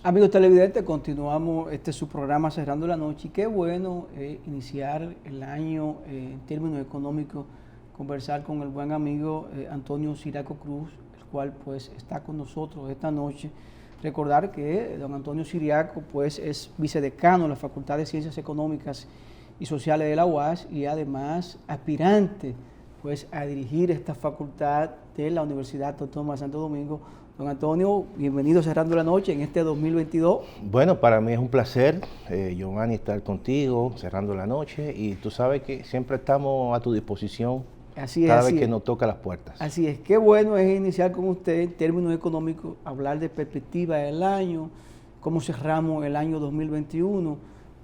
Amigos televidentes, continuamos su programa Cerrando la Noche y qué bueno iniciar el año en términos económicos, conversar con el buen amigo Antonio Ciriaco Cruz, el cual pues está con nosotros esta noche. Recordar que don Antonio Ciriaco pues es vicedecano de la Facultad de Ciencias Económicas y Sociales de la UAS y además aspirante pues a dirigir esta facultad de la Universidad Autónoma de Santo Domingo. Don Antonio, bienvenido Cerrando la Noche en este 2022. Bueno, para mí es un placer, Giovanni, estar contigo, cerrando la noche, y tú sabes que siempre estamos a tu disposición cada vez que nos toca las puertas. Así es, qué bueno es iniciar con usted en términos económicos, hablar de perspectiva del año, cómo cerramos el año 2021,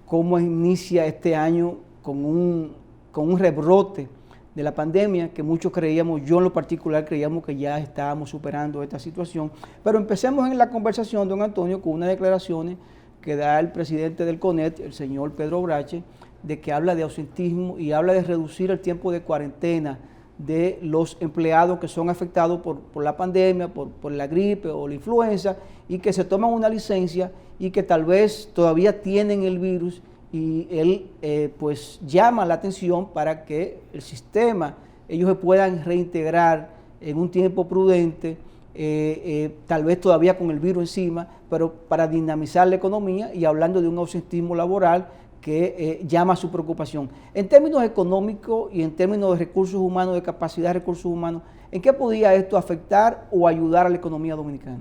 cómo inicia este año con un rebrote de la pandemia, que muchos creíamos, yo en lo particular creíamos que ya estábamos superando esta situación. Pero empecemos en la conversación, don Antonio, con unas declaraciones que da el presidente del CONET, el señor Pedro Brache, de que habla de ausentismo y habla de reducir el tiempo de cuarentena de los empleados que son afectados por la pandemia, por la gripe o la influenza, y que se toman una licencia y que tal vez todavía tienen el virus, y él pues llama la atención para que el sistema, ellos se puedan reintegrar en un tiempo prudente, tal vez todavía con el virus encima, pero para dinamizar la economía, y hablando de un ausentismo laboral que llama su preocupación. En términos económicos y en términos de recursos humanos, de capacidad de recursos humanos, ¿en qué podría esto afectar o ayudar a la economía dominicana?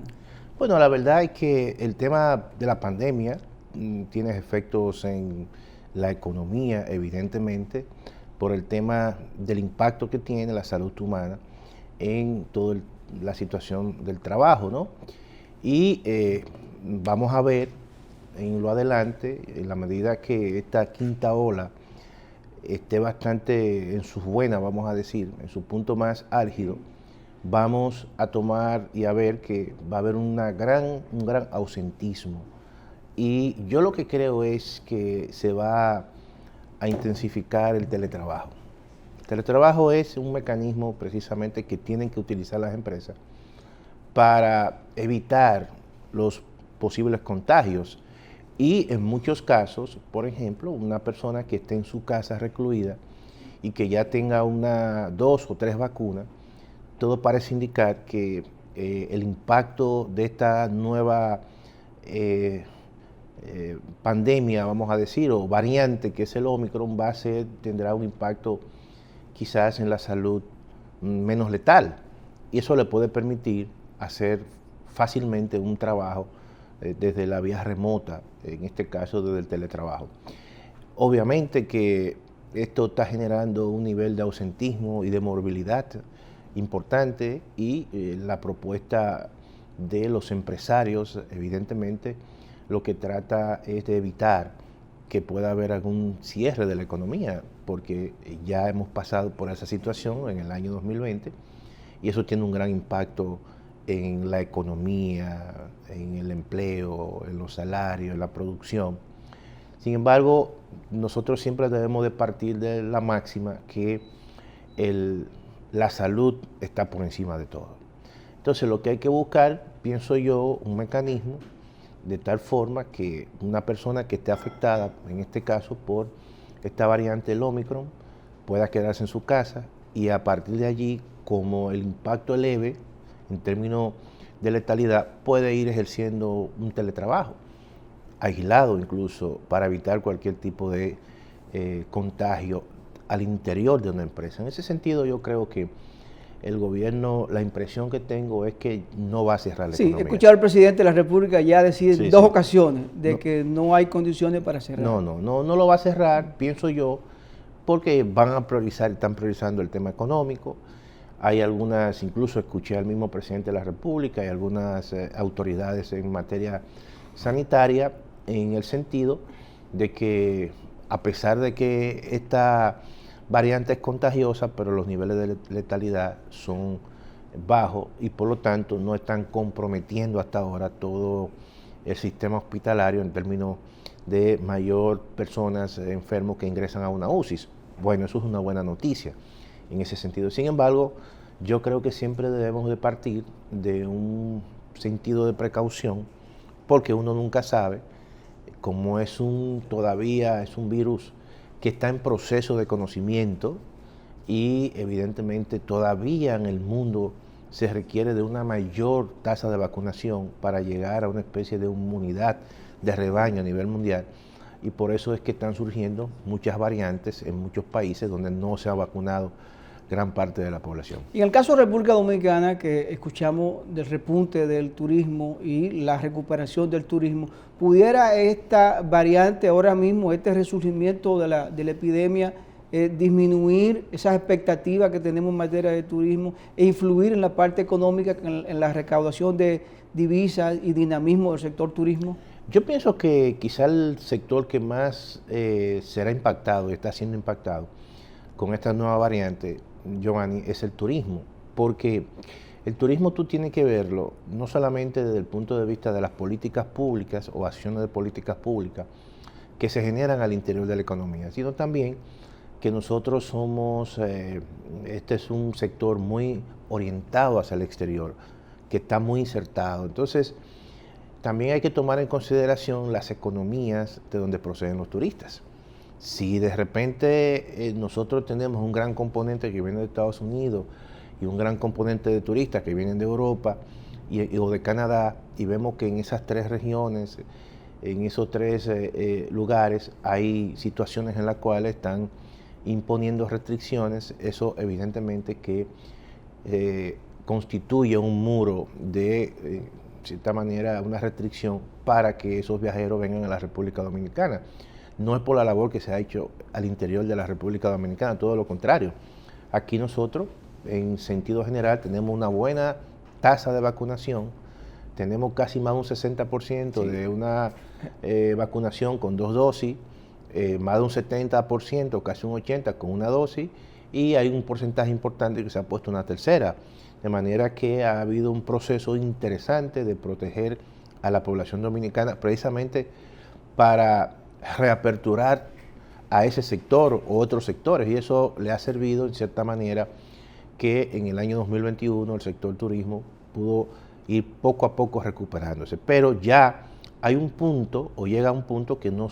Bueno, la verdad es que el tema de la pandemia tiene efectos en la economía, evidentemente, por el tema del impacto que tiene la salud humana en toda la situación del trabajo, ¿no? Y vamos a ver en lo adelante, en la medida que esta quinta ola esté bastante en sus buenas, vamos a decir, en su punto más álgido, vamos a tomar y a ver que va a haber un gran ausentismo. Y yo lo que creo es que se va a intensificar el teletrabajo. El teletrabajo es un mecanismo precisamente que tienen que utilizar las empresas para evitar los posibles contagios. Y en muchos casos, por ejemplo, una persona que esté en su casa recluida y que ya tenga 2 o 3 vacunas, todo parece indicar que el impacto de esta nueva pandemia, vamos a decir, o variante que es el Omicron, tendrá un impacto quizás en la salud menos letal, y eso le puede permitir hacer fácilmente un trabajo desde la vía remota, en este caso desde el teletrabajo. Obviamente que esto está generando un nivel de ausentismo y de morbilidad importante, y la propuesta de los empresarios, evidentemente, lo que trata es de evitar que pueda haber algún cierre de la economía, porque ya hemos pasado por esa situación en el año 2020 y eso tiene un gran impacto en la economía, en el empleo, en los salarios, en la producción. Sin embargo, nosotros siempre debemos de partir de la máxima que la salud está por encima de todo. Entonces, lo que hay que buscar, pienso yo, un mecanismo de tal forma que una persona que esté afectada, en este caso por esta variante del Omicron, pueda quedarse en su casa, y a partir de allí, como el impacto es leve en términos de letalidad, puede ir ejerciendo un teletrabajo, aislado incluso, para evitar cualquier tipo de contagio al interior de una empresa. En ese sentido, yo creo que el gobierno, la impresión que tengo es que no va a cerrar la economía. Sí, he escuchado al presidente de la República ya decir en dos ocasiones de que no hay condiciones para cerrar. No lo va a cerrar, pienso yo, porque están priorizando el tema económico. Hay algunas, incluso escuché al mismo presidente de la República, hay algunas autoridades en materia sanitaria, en el sentido de que a pesar de que esta variante es contagiosa, pero los niveles de letalidad son bajos y por lo tanto no están comprometiendo hasta ahora todo el sistema hospitalario en términos de mayor personas enfermos que ingresan a una UCI. Bueno, eso es una buena noticia en ese sentido. Sin embargo, yo creo que siempre debemos de partir de un sentido de precaución porque uno nunca sabe, como todavía es un virus que está en proceso de conocimiento y evidentemente todavía en el mundo se requiere de una mayor tasa de vacunación para llegar a una especie de inmunidad de rebaño a nivel mundial, y por eso es que están surgiendo muchas variantes en muchos países donde no se ha vacunado gran parte de la población. Y en el caso de República Dominicana, que escuchamos del repunte del turismo y la recuperación del turismo, ¿pudiera esta variante ahora mismo, este resurgimiento de la epidemia, disminuir esas expectativas que tenemos en materia de turismo e influir en la parte económica, en la recaudación de divisas y dinamismo del sector turismo? Yo pienso que quizá el sector que más será impactado y está siendo impactado con esta nueva variante, Giovanni, es el turismo, porque el turismo tú tienes que verlo no solamente desde el punto de vista de las políticas públicas o acciones de políticas públicas que se generan al interior de la economía, sino también que nosotros somos, este es un sector muy orientado hacia el exterior, que está muy insertado. Entonces, también hay que tomar en consideración las economías de donde proceden los turistas. Si de repente nosotros tenemos un gran componente que viene de Estados Unidos y un gran componente de turistas que vienen de Europa o de Canadá, y vemos que en esas tres regiones, en esos tres lugares, hay situaciones en las cuales están imponiendo restricciones, eso evidentemente que constituye un muro de cierta manera, una restricción para que esos viajeros vengan a la República Dominicana. No es por la labor que se ha hecho al interior de la República Dominicana, todo lo contrario. Aquí nosotros, en sentido general, tenemos una buena tasa de vacunación, tenemos casi más de un 60% sí, de una vacunación con 2 dosis, más de un 70%, casi un 80% con una dosis, y hay un porcentaje importante que se ha puesto una tercera. De manera que ha habido un proceso interesante de proteger a la población dominicana precisamente para reaperturar a ese sector u otros sectores, y eso le ha servido en cierta manera que en el año 2021 el sector turismo pudo ir poco a poco recuperándose, pero ya hay un punto o llega a un punto que no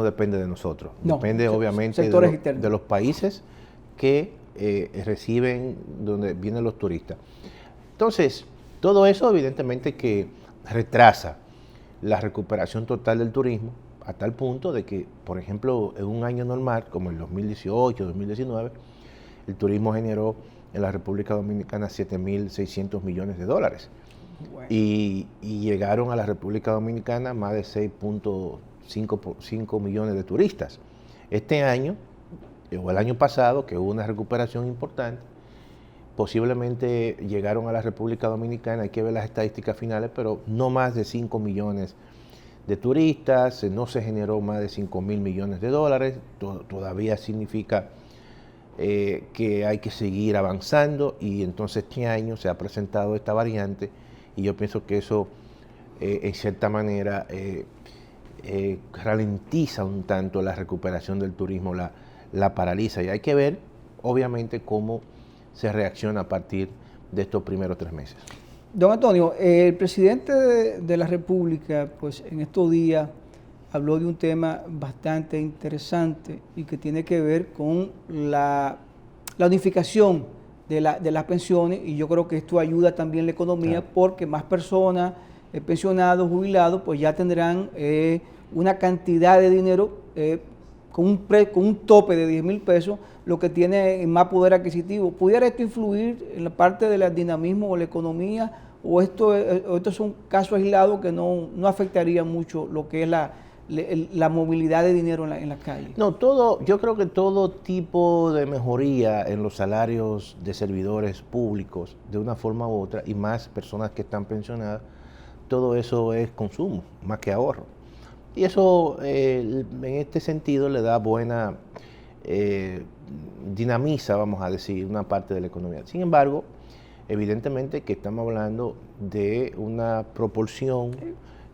depende de nosotros, depende obviamente de los países que reciben, donde vienen los turistas. Entonces, todo eso evidentemente que retrasa la recuperación total del turismo a tal punto de que, por ejemplo, en un año normal, como el 2018, 2019, el turismo generó en la República Dominicana 7.600 millones de dólares. Bueno. Y llegaron a la República Dominicana más de 6.5 millones de turistas. Este año, o el año pasado, que hubo una recuperación importante, posiblemente llegaron a la República Dominicana, hay que ver las estadísticas finales, pero no más de 5 millones de turistas, no se generó más de 5.000 millones de dólares, todavía significa que hay que seguir avanzando, y entonces este año se ha presentado esta variante, y yo pienso que eso en cierta manera ralentiza un tanto la recuperación del turismo, la paraliza, y hay que ver obviamente cómo se reacciona a partir de estos primeros 3 meses. Don Antonio, el presidente de la República, pues en estos días habló de un tema bastante interesante y que tiene que ver con la unificación de las pensiones, y yo creo que esto ayuda también la economía, claro, porque más personas, pensionados, jubilados, pues ya tendrán una cantidad de dinero con un tope de 10.000 pesos, lo que tiene más poder adquisitivo. ¿Pudiera esto influir en la parte del dinamismo o la economía, o estos son casos aislados que no afectarían mucho lo que es la movilidad de dinero en las calles? No, yo creo que todo tipo de mejoría en los salarios de servidores públicos, de una forma u otra, y más personas que están pensionadas, todo eso es consumo, más que ahorro. Y eso, en este sentido, le da buena dinamiza, vamos a decir, una parte de la economía. Sin embargo, evidentemente que estamos hablando de una proporción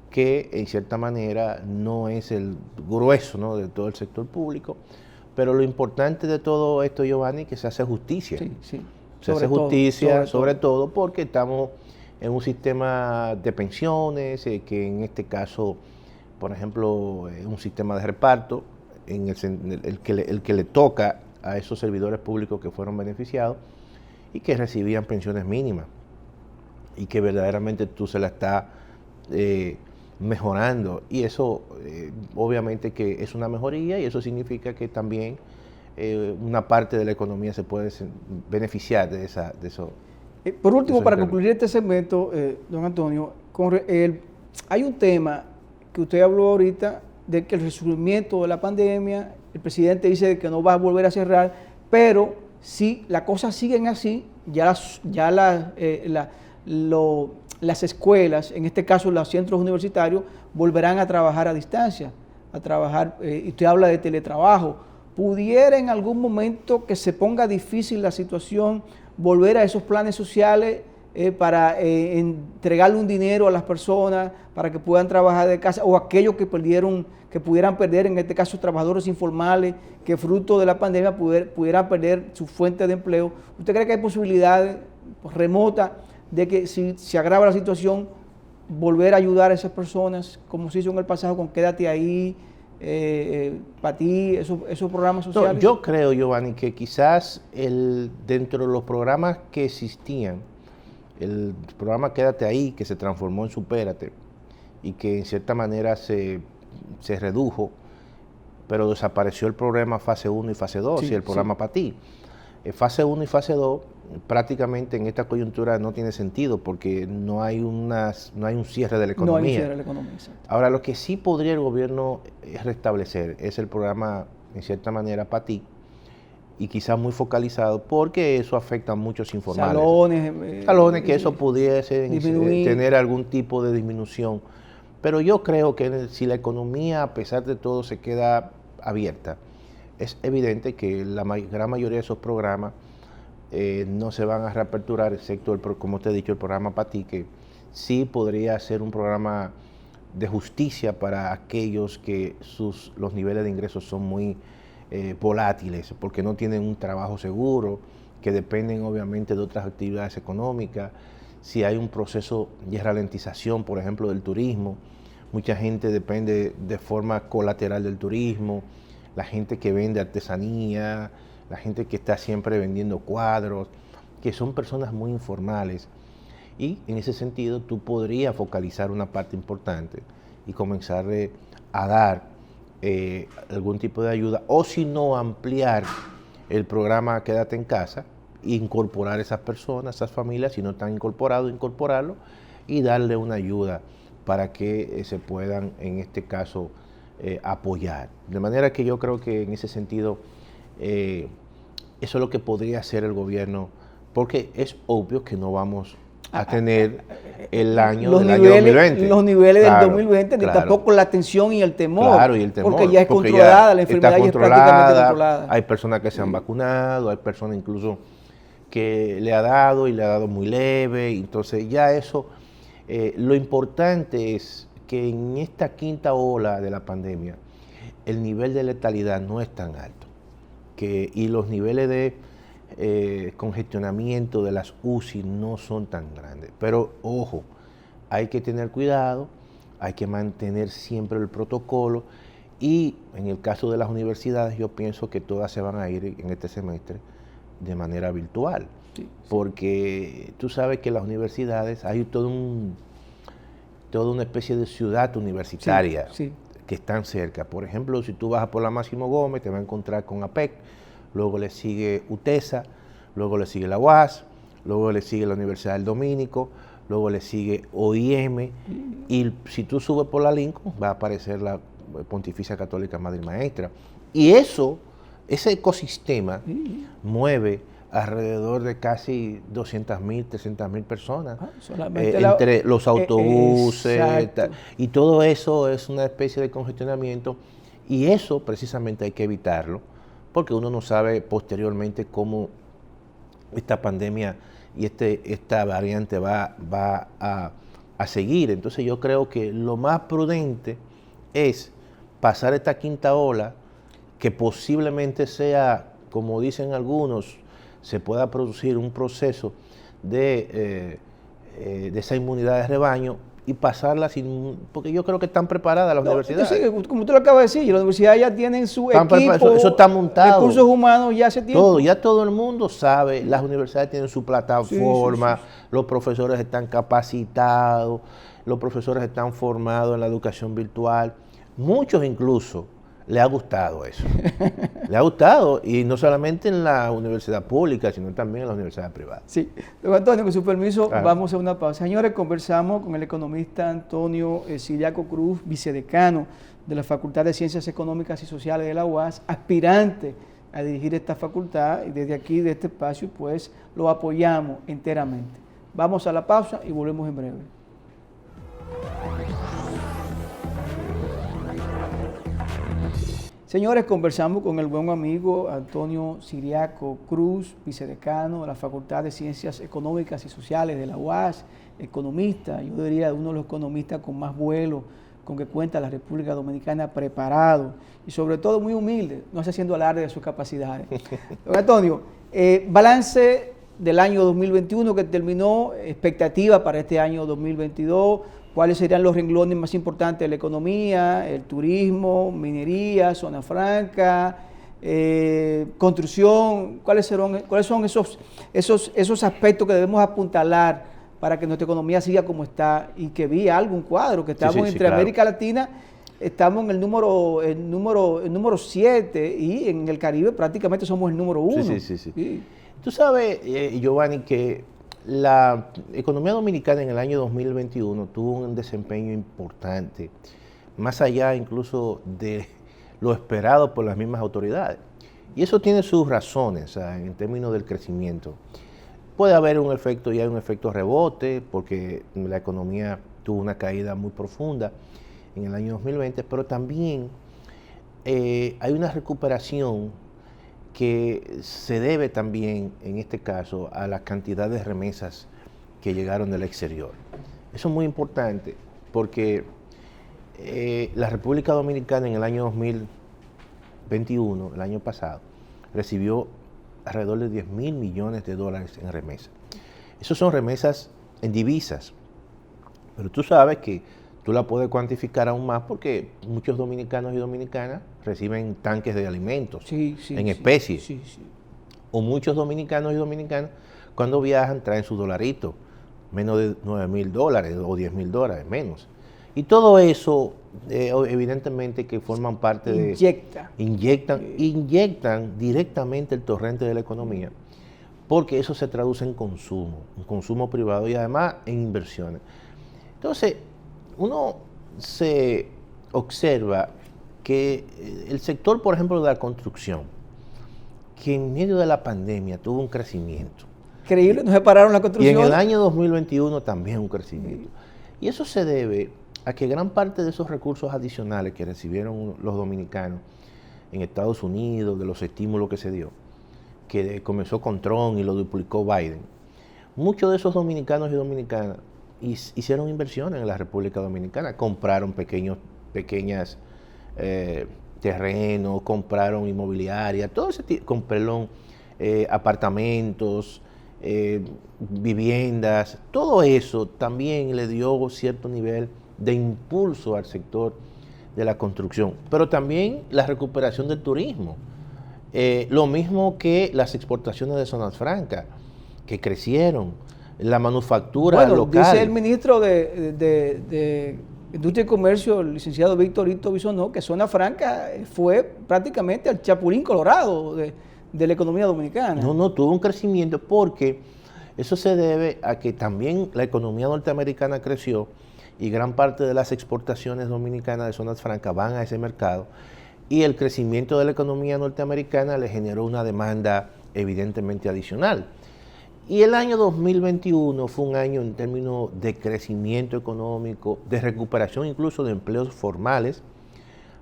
que, en cierta manera, no es el grueso, ¿no?, de todo el sector público, pero lo importante de todo esto, Giovanni, es que se hace justicia. Sí, sí. Se hace justicia, sobre todo porque estamos en un sistema de pensiones, que en este caso, por ejemplo, un sistema de reparto, el que le toca a esos servidores públicos que fueron beneficiados y que recibían pensiones mínimas y que verdaderamente tú se la estás mejorando. Y eso obviamente que es una mejoría y eso significa que también una parte de la economía se puede beneficiar de eso. Por último, para concluir este segmento, don Antonio, hay un tema que usted habló ahorita de que el resurgimiento de la pandemia, el presidente dice que no va a volver a cerrar, pero si las cosas siguen así, las escuelas, en este caso los centros universitarios, volverán a trabajar a distancia, y usted habla de teletrabajo. ¿Pudiera en algún momento que se ponga difícil la situación volver a esos planes sociales para entregarle un dinero a las personas para que puedan trabajar de casa, o aquellos que pudieran perder, en este caso trabajadores informales, que fruto de la pandemia pudieran perder su fuente de empleo? ¿Usted cree que hay posibilidades remotas de que si se agrava la situación, volver a ayudar a esas personas, como se hizo en el pasado con Quédate Ahí, para ti, esos programas sociales? No, yo creo, Giovanni, que quizás dentro de los programas que existían, el programa Quédate Ahí, que se transformó en Supérate y que en cierta manera se redujo, pero desapareció el programa fase 1 y fase 2 y el programa Para Ti. Fase 1 y fase 2 prácticamente en esta coyuntura no tiene sentido porque no hay un cierre de la economía. No hay un cierre de la economía, exacto. Ahora, lo que sí podría el gobierno restablecer es el programa, en cierta manera, Para Ti, y quizás muy focalizado, porque eso afecta a muchos informales. Salones, que eso pudiese tener algún tipo de disminución. Pero yo creo que si la economía, a pesar de todo, se queda abierta, es evidente que la gran mayoría de esos programas no se van a reaperturar, excepto, como te he dicho, el programa Para Ti, que sí podría ser un programa de justicia para aquellos que los niveles de ingresos son muy volátiles, porque no tienen un trabajo seguro, que dependen obviamente de otras actividades económicas. Si hay un proceso de ralentización, por ejemplo, del turismo, mucha gente depende de forma colateral del turismo, la gente que vende artesanía, la gente que está siempre vendiendo cuadros, que son personas muy informales. Y en ese sentido tú podrías focalizar una parte importante y comenzar a dar algún tipo de ayuda, o si no, ampliar el programa Quédate en Casa, incorporar a esas personas, esas familias, si no están incorporados, incorporarlo y darle una ayuda para que se puedan, en este caso, apoyar. De manera que yo creo que en ese sentido eso es lo que podría hacer el gobierno, porque es obvio que no vamos a tener el año del año 2020. Los niveles del 2020, ni tampoco la tensión y el temor. Claro, y el temor. Porque ya es controlada, la enfermedad ya es prácticamente controlada. Hay personas que se han vacunado, hay personas incluso que le ha dado y le ha dado muy leve. Entonces ya eso, lo importante es que en esta quinta ola de la pandemia, el nivel de letalidad no es tan alto. Y los niveles de congestionamiento de las UCI no son tan grandes. Pero ojo, hay que tener cuidado, hay que mantener siempre el protocolo, y en el caso de las universidades yo pienso que todas se van a ir en este semestre de manera virtual, porque tú sabes que las universidades hay toda una especie de ciudad universitaria que están cerca. Por ejemplo, si tú vas por la Máximo Gómez, te vas a encontrar con APEC, luego le sigue UTESA, luego le sigue la UAS, luego le sigue la Universidad del Dominico, luego le sigue OIM, y si tú subes por la Lincoln, va a aparecer la Pontificia Católica Madre y Maestra. Y ese ecosistema mueve alrededor de casi 200.000, 300.000 personas, entre los autobuses, y todo eso es una especie de congestionamiento, y eso precisamente hay que evitarlo, porque uno no sabe posteriormente cómo esta pandemia y esta variante va a seguir. Entonces yo creo que lo más prudente es pasar esta quinta ola, que posiblemente sea, como dicen algunos, se pueda producir un proceso de de esa inmunidad de rebaño y pasarla porque yo creo que están preparadas las universidades. Sí, como tú lo acabas de decir, las universidades ya tienen su equipo, eso está montado. Recursos humanos ya hace tiempo. Ya todo el mundo sabe, las universidades tienen su plataforma, los profesores están capacitados, los profesores están formados en la educación virtual. Muchos incluso le ha gustado eso. Le ha gustado, y no solamente en la universidad pública, sino también en la universidad privada. Sí. Don Antonio, con su permiso, vamos a una pausa. Señores, conversamos con el economista Antonio Ciriaco Cruz, vicedecano de la Facultad de Ciencias Económicas y Sociales de la UAS, aspirante a dirigir esta facultad, y desde aquí, de este espacio, pues lo apoyamos enteramente. Vamos a la pausa y volvemos en breve. Señores, conversamos con el buen amigo Antonio Ciriaco Cruz, vicedecano de la Facultad de Ciencias Económicas y Sociales de la UAS, economista, yo diría uno de los economistas con más vuelo con que cuenta la República Dominicana, preparado y sobre todo muy humilde, no está haciendo alarde de sus capacidades. Don Antonio, balance del año 2021 que terminó, expectativa para este año 2022, ¿cuáles serían los renglones más importantes de la economía? El turismo, minería, zona franca, construcción. ¿Cuáles son esos aspectos que debemos apuntalar para que nuestra economía siga como está? Y que vi algún cuadro, que estamos entre claro. América Latina, estamos en el número 7 y en el Caribe prácticamente somos el número 1. Sí. Tú sabes, Giovanni, que la economía dominicana en el año 2021 tuvo un desempeño importante, más allá incluso de lo esperado por las mismas autoridades. Y eso tiene sus razones, en términos del crecimiento. Puede haber un efecto rebote, porque la economía tuvo una caída muy profunda en el año 2020, pero también hay una recuperación que se debe también, en este caso, a la cantidad de remesas que llegaron del exterior. Eso es muy importante porque la República Dominicana en el año 2021, el año pasado, recibió alrededor de 10.000 millones de dólares en remesas. Esos son remesas en divisas, pero tú sabes que tú la puedes cuantificar aún más porque muchos dominicanos y dominicanas reciben tanques de alimentos en especie. O muchos dominicanos y dominicanas cuando viajan traen su dolarito, menos de $9.000 o $10.000, menos. Y todo eso, evidentemente que forman parte inyectan directamente el torrente de la economía, porque eso se traduce en consumo privado y además en inversiones. Entonces, uno se observa que el sector, por ejemplo, de la construcción, que en medio de la pandemia tuvo un crecimiento. Increíble, no se pararon la construcción. Y en el año 2021 también un crecimiento. Y eso se debe a que gran parte de esos recursos adicionales que recibieron los dominicanos en Estados Unidos, de los estímulos que se dio, que comenzó con Trump y lo duplicó Biden, muchos de esos dominicanos y dominicanas hicieron inversiones en la República Dominicana, compraron pequeños terrenos, compraron inmobiliaria, todo ese tipo, compraron apartamentos, viviendas, todo eso también le dio cierto nivel de impulso al sector de la construcción, pero también la recuperación del turismo, lo mismo que las exportaciones de zonas francas, que crecieron, la manufactura local. Dice el ministro de Industria y Comercio, el licenciado Víctor Hito Bisonó, que Zona Franca fue prácticamente el chapulín colorado de la economía dominicana. No, tuvo un crecimiento porque eso se debe a que también la economía norteamericana creció y gran parte de las exportaciones dominicanas de zonas francas van a ese mercado, y el crecimiento de la economía norteamericana le generó una demanda evidentemente adicional. Y el año 2021 fue un año en términos de crecimiento económico, de recuperación incluso de empleos formales,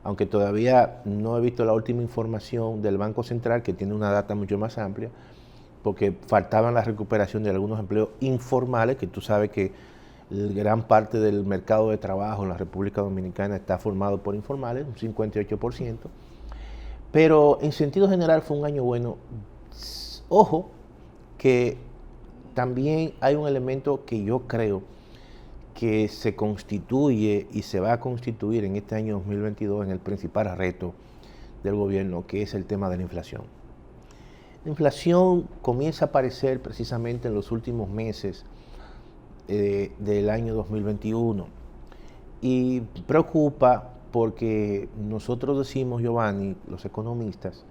aunque todavía no he visto la última información del Banco Central, que tiene una data mucho más amplia, porque faltaban la recuperación de algunos empleos informales, que tú sabes que gran parte del mercado de trabajo en la República Dominicana está formado por informales, un 58%, pero en sentido general fue un año bueno. Ojo, que también hay un elemento que yo creo que se constituye y se va a constituir en este año 2022 en el principal reto del gobierno, que es el tema de la inflación. La inflación comienza a aparecer precisamente en los últimos meses del año 2021 y preocupa porque nosotros decimos, Giovanni, los economistas,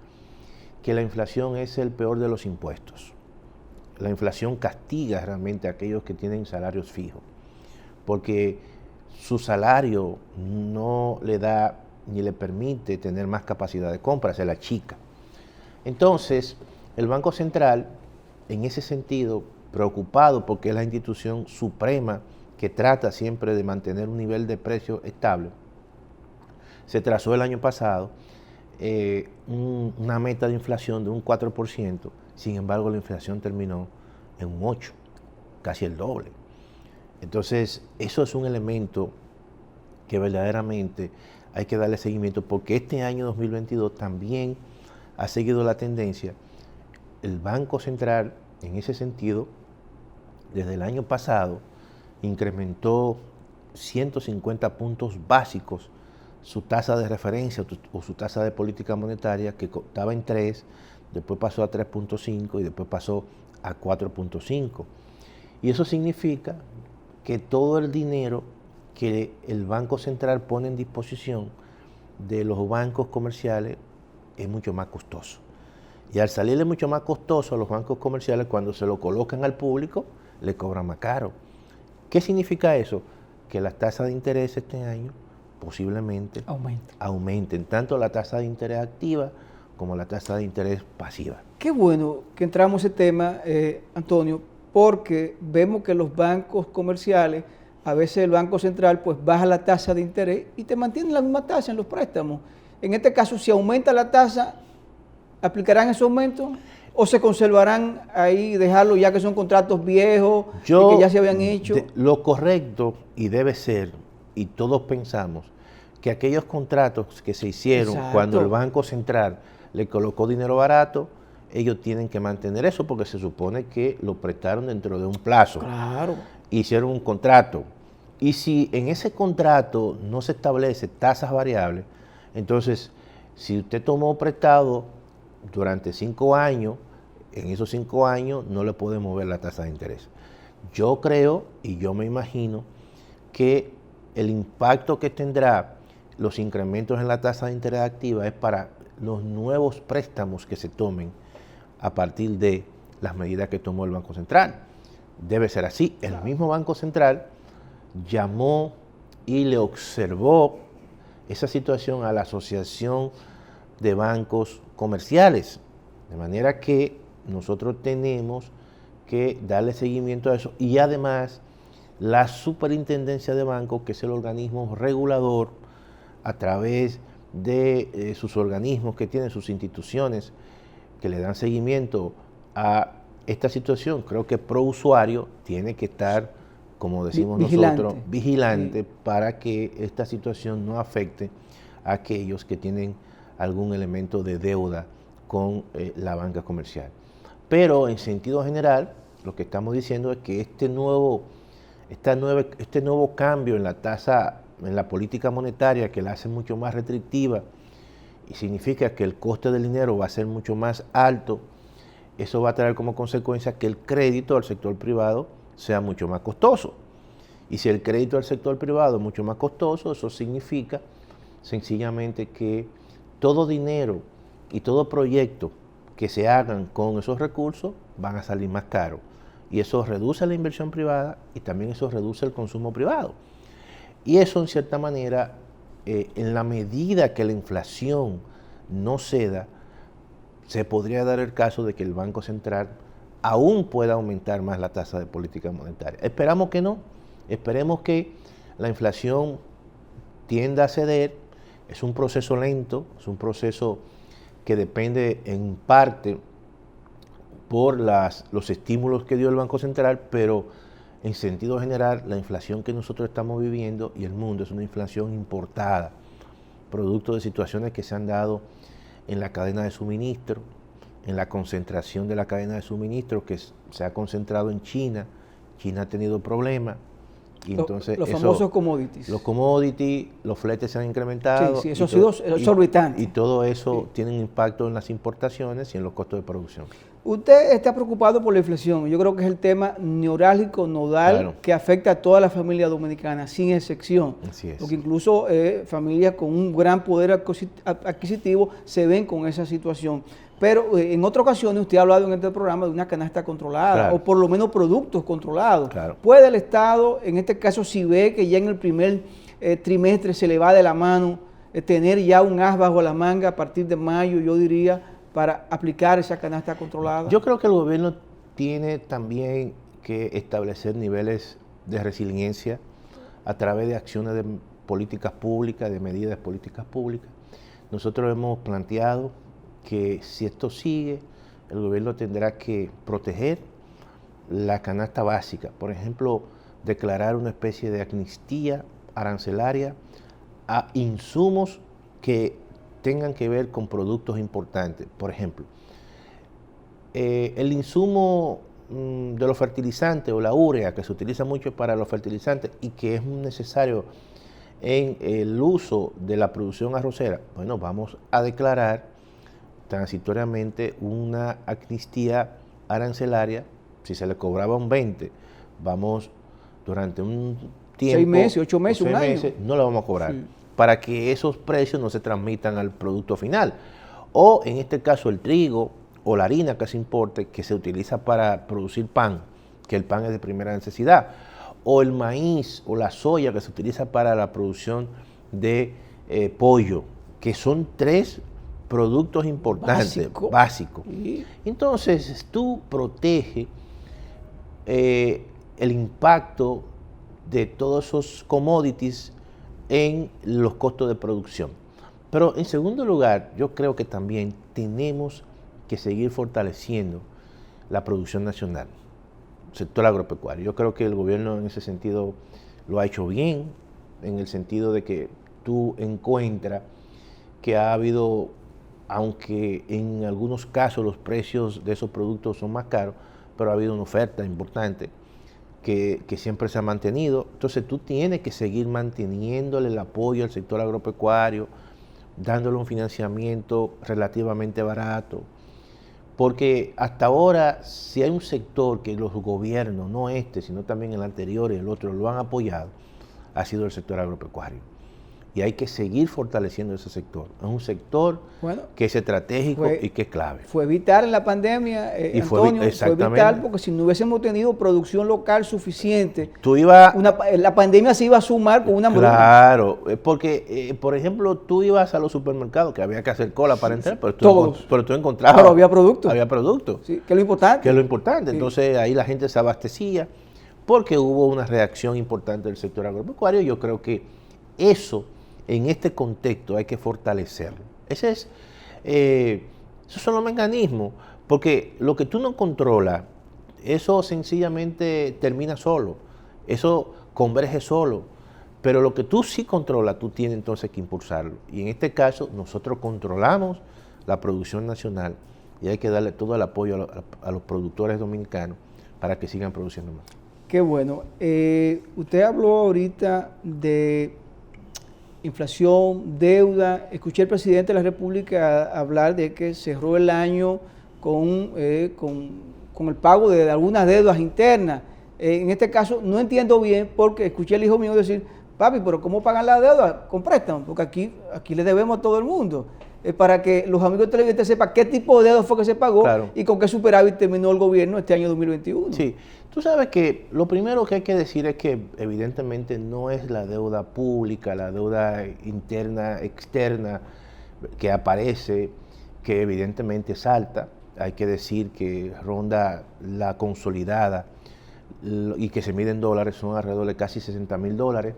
que la inflación es el peor de los impuestos. La inflación castiga realmente a aquellos que tienen salarios fijos, porque su salario no le da ni le permite tener más capacidad de compra, se la achica. Entonces, el Banco Central, en ese sentido, preocupado porque es la institución suprema que trata siempre de mantener un nivel de precio estable, se trazó el año pasado una meta de inflación de un 4%, sin embargo la inflación terminó en un 8%, casi el doble. Entonces, eso es un elemento que verdaderamente hay que darle seguimiento, porque este año 2022 también ha seguido la tendencia. El Banco Central, en ese sentido, desde el año pasado, incrementó 150 puntos básicos su tasa de referencia o su tasa de política monetaria, que estaba en 3, después pasó a 3.5 y después pasó a 4.5. Y eso significa que todo el dinero que el Banco Central pone en disposición de los bancos comerciales es mucho más costoso. Y al salirle mucho más costoso a los bancos comerciales, cuando se lo colocan al público, le cobran más caro. ¿Qué significa eso? Que las tasas de interés este año posiblemente aumenten, tanto la tasa de interés activa como la tasa de interés pasiva. Qué bueno que entramos en ese tema, Antonio, porque vemos que los bancos comerciales, a veces el Banco Central pues baja la tasa de interés y te mantiene la misma tasa en los préstamos. En este caso, si aumenta la tasa, ¿aplicarán ese aumento o se conservarán ahí y dejarlo ya que son contratos viejos y que ya se habían hecho? Lo correcto, y debe ser, y todos pensamos, que aquellos contratos que se hicieron cuando el Banco Central le colocó dinero barato, ellos tienen que mantener eso porque se supone que lo prestaron dentro de un plazo. Claro. Hicieron un contrato. Y si en ese contrato no se establece tasas variables, entonces, si usted tomó prestado durante 5 años, en esos 5 años no le puede mover la tasa de interés. Yo creo y yo me imagino que el impacto que tendrá los incrementos en la tasa de interés activa es para los nuevos préstamos que se tomen a partir de las medidas que tomó el Banco Central. Debe ser así. El mismo Banco Central llamó y le observó esa situación a la Asociación de Bancos Comerciales, de manera que nosotros tenemos que darle seguimiento a eso, y además la Superintendencia de Bancos, que es el organismo regulador a través de sus organismos que tienen, sus instituciones que le dan seguimiento a esta situación. Creo que ProUsuario tiene que estar, como decimos nosotros, vigilante para que esta situación no afecte a aquellos que tienen algún elemento de deuda con la banca comercial. Pero en sentido general, lo que estamos diciendo es que este nuevo cambio en la tasa, en la política monetaria, que la hace mucho más restrictiva y significa que el coste del dinero va a ser mucho más alto, eso va a traer como consecuencia que el crédito al sector privado sea mucho más costoso. Y si el crédito al sector privado es mucho más costoso, eso significa sencillamente que todo dinero y todo proyecto que se hagan con esos recursos van a salir más caros. Y eso reduce la inversión privada y también eso reduce el consumo privado. Y eso, en cierta manera, en la medida que la inflación no ceda, se podría dar el caso de que el Banco Central aún pueda aumentar más la tasa de política monetaria. Esperamos que no. Esperemos que la inflación tienda a ceder. Es un proceso lento, es un proceso que depende en parte por los estímulos que dio el Banco Central, pero en sentido general la inflación que nosotros estamos viviendo y el mundo es una inflación importada, producto de situaciones que se han dado en la cadena de suministro, en la concentración de la cadena de suministro que se ha concentrado en China. China ha tenido problemas. Y entonces los famosos commodities. Los commodities, los fletes se han incrementado. Sí, eso ha sido exorbitante. Y todo eso tiene un impacto en las importaciones y en los costos de producción. Usted está preocupado por la inflación. Yo creo que es el tema neurálgico, nodal, que afecta a toda la familia dominicana, sin excepción. Así es. Porque incluso familias con un gran poder adquisitivo se ven con esa situación. Pero en otras ocasiones usted ha hablado en este programa de una canasta controlada, o por lo menos productos controlados. ¿Puede el Estado, en este caso, si ve que ya en el primer trimestre se le va de la mano, tener ya un as bajo la manga a partir de mayo, yo diría, para aplicar esa canasta controlada? Yo creo que el gobierno tiene también que establecer niveles de resiliencia a través de acciones de políticas públicas, de medidas de políticas públicas. Nosotros hemos planteado que si esto sigue, el gobierno tendrá que proteger la canasta básica. Por ejemplo, declarar una especie de amnistía arancelaria a insumos que tengan que ver con productos importantes. Por ejemplo, el insumo de los fertilizantes o la urea, que se utiliza mucho para los fertilizantes y que es necesario en el uso de la producción arrocera, bueno, vamos a declarar transitoriamente una amnistía arancelaria. Si se le cobraba un 20, vamos durante un tiempo, 6 meses, 8 meses, un año, no lo vamos a cobrar, para que esos precios no se transmitan al producto final. O en este caso el trigo o la harina que se importe, que se utiliza para producir pan, que el pan es de primera necesidad, o el maíz o la soya que se utiliza para la producción de pollo, que son 3 productos importantes, básicos. Entonces, tú proteges el impacto de todos esos commodities en los costos de producción. Pero en segundo lugar, yo creo que también tenemos que seguir fortaleciendo la producción nacional, el sector agropecuario. Yo creo que el gobierno en ese sentido lo ha hecho bien, en el sentido de que tú encuentras que ha habido, aunque en algunos casos los precios de esos productos son más caros, pero ha habido una oferta importante que siempre se ha mantenido. Entonces tú tienes que seguir manteniéndole el apoyo al sector agropecuario, dándole un financiamiento relativamente barato, porque hasta ahora, si hay un sector que los gobiernos, no este, sino también el anterior y el otro, lo han apoyado, ha sido el sector agropecuario. Y hay que seguir fortaleciendo ese sector. Es un sector que es estratégico y que es clave. Fue vital en la pandemia, Antonio, fue vital porque si no hubiésemos tenido producción local suficiente, la pandemia se iba a sumar con una hambruna. Claro, porque, por ejemplo, tú ibas a los supermercados, que había que hacer cola para entrar, pero tú encontrabas. Pero había productos. Había productos. Sí, que es lo importante. Que es lo importante. Sí. Entonces ahí la gente se abastecía porque hubo una reacción importante del sector agropecuario. Yo creo que eso, en este contexto, hay que fortalecerlo. Esos son los mecanismos, porque lo que tú no controlas, eso sencillamente termina solo, eso converge solo, pero lo que tú sí controlas, tú tienes entonces que impulsarlo. Y en este caso, nosotros controlamos la producción nacional y hay que darle todo el apoyo a los productores dominicanos para que sigan produciendo más. Qué bueno. Usted habló ahorita de inflación, deuda. Escuché al presidente de la República hablar de que cerró el año con el pago de algunas deudas internas. En este caso no entiendo bien porque escuché al hijo mío decir, papi, pero ¿cómo pagan la deuda? Con préstamo, porque aquí le debemos a todo el mundo. Para que los amigos televidentes sepan qué tipo de deuda fue que se pagó y con qué superávit terminó el gobierno este año 2021. Sí, tú sabes que lo primero que hay que decir es que evidentemente no es la deuda pública, la deuda interna, externa que aparece, que evidentemente es alta. Hay que decir que ronda la consolidada y que se mide en dólares, son alrededor de casi $60,000.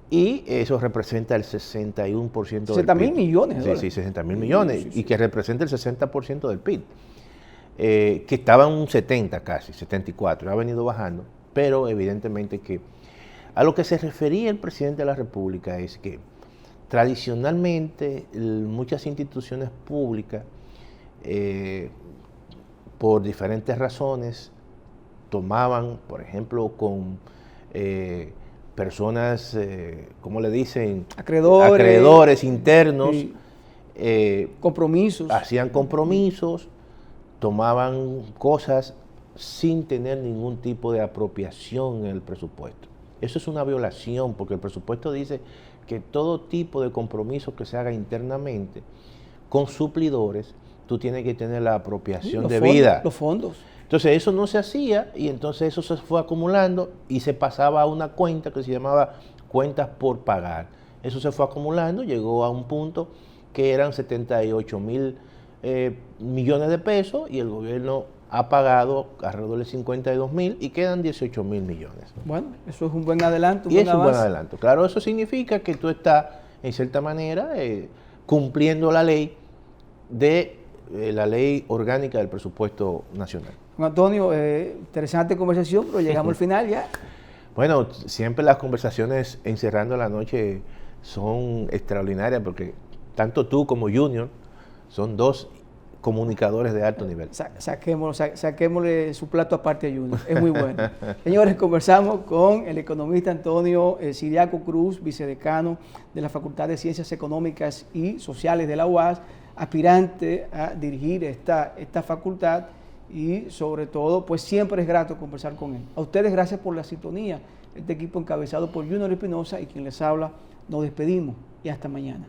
Y eso representa el 61% del PIB. 60,000 millones. Sí, 60,000 millones. Sí. Y que representa el 60% del PIB. Que estaba en un 70 casi, 74. Ha venido bajando. Pero evidentemente que a lo que se refería el presidente de la República es que tradicionalmente muchas instituciones públicas por diferentes razones, tomaban, por ejemplo, con personas, ¿cómo le dicen? Acreedores internos. Sí. Compromisos. Hacían compromisos, tomaban cosas sin tener ningún tipo de apropiación en el presupuesto. Eso es una violación, porque el presupuesto dice que todo tipo de compromiso que se haga internamente con suplidores, tú tienes que tener la apropiación debida. Los fondos. Entonces eso no se hacía y entonces eso se fue acumulando y se pasaba a una cuenta que se llamaba cuentas por pagar. Eso se fue acumulando, llegó a un punto que eran 78.000 millones de pesos y el gobierno ha pagado alrededor de 52.000 y quedan 18.000 millones. Bueno, eso es un buen adelanto. Y es un buen adelanto. Claro, eso significa que tú estás, en cierta manera, cumpliendo la ley la ley orgánica del presupuesto nacional. Juan Antonio, interesante conversación, pero llegamos al final ya. Bueno, siempre las conversaciones en Cerrando la Noche son extraordinarias porque tanto tú como Junior son dos comunicadores de alto nivel. Saquémosle su plato aparte a Junior, es muy bueno. Señores, conversamos con el economista Antonio Ciriaco Cruz, vicedecano de la Facultad de Ciencias Económicas y Sociales de la UAS, aspirante a dirigir esta facultad y sobre todo, pues siempre es grato conversar con él. A ustedes gracias por la sintonía, este equipo encabezado por Junior Espinosa y quien les habla, nos despedimos y hasta mañana.